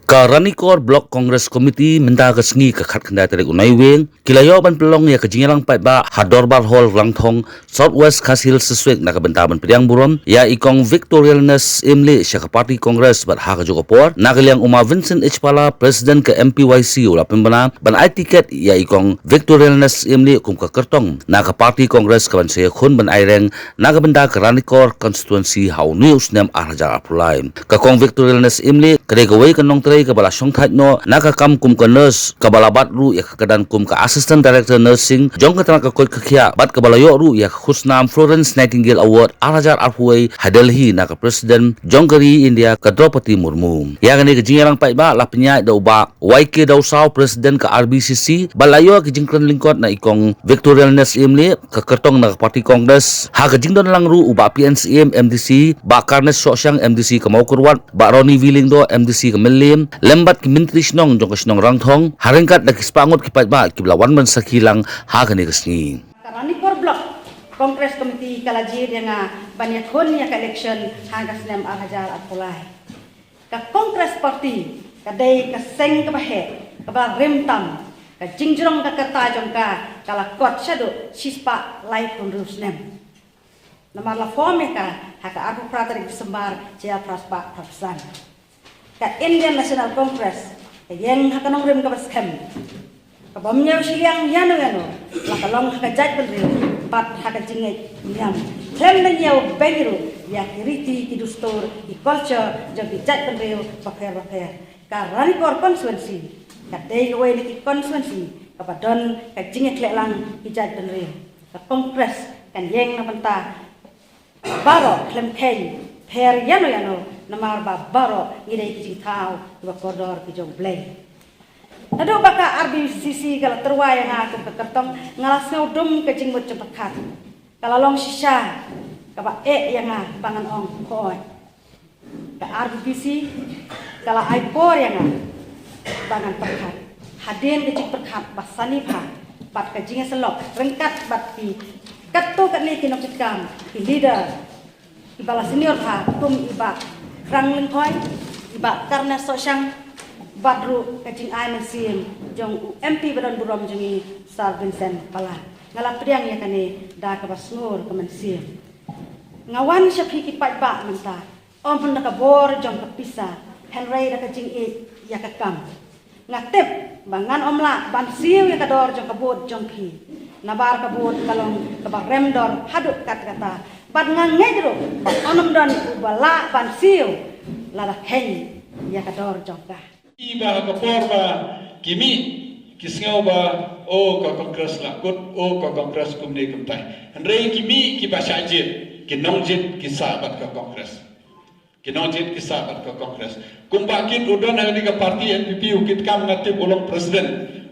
Karanikor Block Congress Committee menda kesngi ke khat kendai tarik unai weng kilayo ban pelong ya kejingalang pai ba hadorbar hall langthong southwest khasil sesuek na kabentaban pediang buron ya ikong victorialness imli syaka party congress bat ha kajo kopor na kaliang uma Vincent H Pala president ke MPYC ula pembana ban ai tiket ya ikong victorialness imli kum ka kertong na ka party congress kaban saya khun ban aireng na kabenda Karanikor constituency hau news nem arja apulai ka kong victorialness imli kade gawai kanong kabala songthat no nakakam kum ka nurse kabala bat ru ya kadan kum ka assistant director nursing jong ka ka koi khia bat kabala yo ru ya khusnam Florence Nightingale award arajar arhuai hadelhi na ka president jongkari India ka Draupadi Murmu ya gani ka jingarang pai ba lapnya do ba YK daw saw president ka RBCC balayo ka jingkran lingkot na ikong victorialness imli ka kertong na party congress ha ka jingdon lang ru uba PNCM MDC ba Karnes Sosyang MDC ka Maukurwat ba Ronnie Willing do MDC ka Melim lembat ki mintri snong jong snong rangthong haringkat dak spangot ki patba ki blawan man sakilang ha kani kasni Karanikor Block Congress Committee kalajir yang banyak kon ya election hanggas nem arhajar apulai ka Congress Party kadai ka seng ka bahe ka ba remtam ka jingjrong ka kata jongka kala kot shado sispa live konrus nem namar la forme ka haka aku prater sembar cia praspa prafsan ka Indian National Congress yang hakanong rem ka baskem ka bomnya siliang yano la kalong ka jaj benri pat haka jinge nyam klem na nyaw benru ya kiriti ki dustur ki culture jang ki jaj benri bakher ka Karanikor constituency ka dei we ki constituency ka badon ka jinge klelang ki jaj benri ka Congress kan yeng na banta baro klem kei per yano namar ba baro ngidai ki tau ba koridor ki jong blay ado baka RBCC kala terwaya nga ke kertong ngalas ngaudum ke jingmut cepakat kala long sisa ka ba yang pangan ong koy ka RBCC kala ai por yang pangan perkat hadin ke jing perkat basani pa bat ke jinga selok rengkat bat ki katto kat ni kinok cikam ki leader ibala senior ha tum iba krang lengkoi iba karena sosyang badru kacing ai mensim jong MP badan burom jongi Sir Vincent Pala ngala priang ya kane da ka basnur ka mensim ngawan sya phiki pat ba menta om pun ka bor jong ka pisa henry da kacing e ya ka kam ngatep bangan omla ban siu ya ka dor jong ka bot jong phi nabar ka bot kalong ka ba remdor haduk kata bat ngangedro bat onom don ubala ban siu lada hen ya kador jongka iba ka porba kimi kisngau ba o ka kongres lakut o ka kongres kumne kumtai andre kimi ki basajit ki nongjit ki sabat ka kongres ki nongjit ki sabat ka kongres kumbakit udon hari ka parti NPP ukit kam ngatip ulong presiden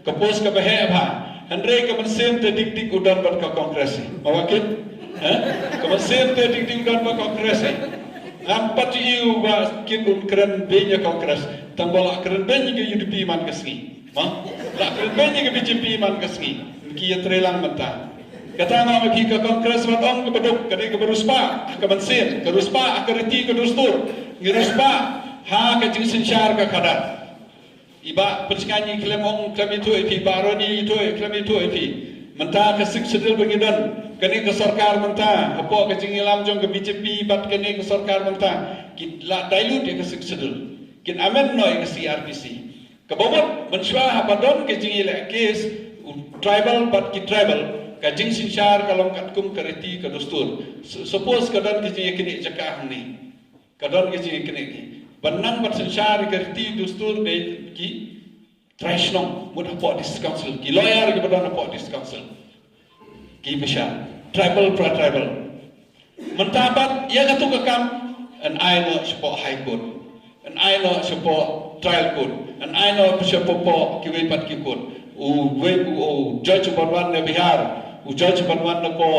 ka pos ka bahe ba andre ka mensim te dik udon bat ka kongres mawakit ka mensim te dik udon bat ka kongres ampat iu ba kibun keren benya kongres tambola keren benya ke UDP man kasni ma la keren benya ke BJP man kasni ki ya trelang mata kata ma ki ka kongres wat ong ke beduk kade ke beruspa ka bansin ke ruspa ka reti ke dustur ngi ruspa ha ka jing sinchar ka kada iba penskani klem ong klem itu epi baroni itu klem itu epi menta ka sik sedil bangidon kene ke sarkar menta apo ke jingilam jong ke BJP bat kene ke sarkar menta ki la dilute ke sik sedil kin amen noi ke CRPC ke bobot menswa habadon ke jingile kes tribal bat ki tribal ka jing sinchar kalong katkum kareti ke dustur suppose kadon ke jingi kene jakah ni kadon ke jingi kene ki banang bat sinchar kareti dustur de ki Trashnom would support this council. Ki lawyer ke badan support this council. Ki besar tribal pra tribal. Mentabat ia katu kekam and I know support high court. And I know support trial court. And I know support ki pat ki court. U judge banwan na Bihar, u judge banwan na ko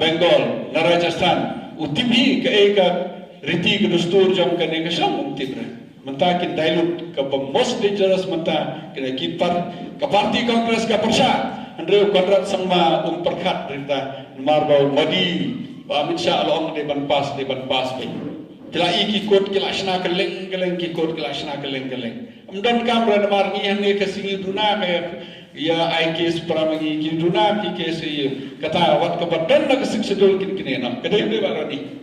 Bengal, na Rajasthan. U tibi ke eka riti ke dustur jam kane ke syam tibre. Menta kin dilute ka most dangerous menta kena kipar ka parti kongres ka persya andre kwadrat sangma perkhat rita mar bau modi ba Amit Shah along de ban pas be Kila iki kot kila shna keleng keleng ki kot kila shna keleng keleng. Amdan kamra na mar ngi hange kasingi duna ka ya ai kes pramangi ki duna ki kes kata wat ka badan na kasik sedol kin kinena. Kada inde barani.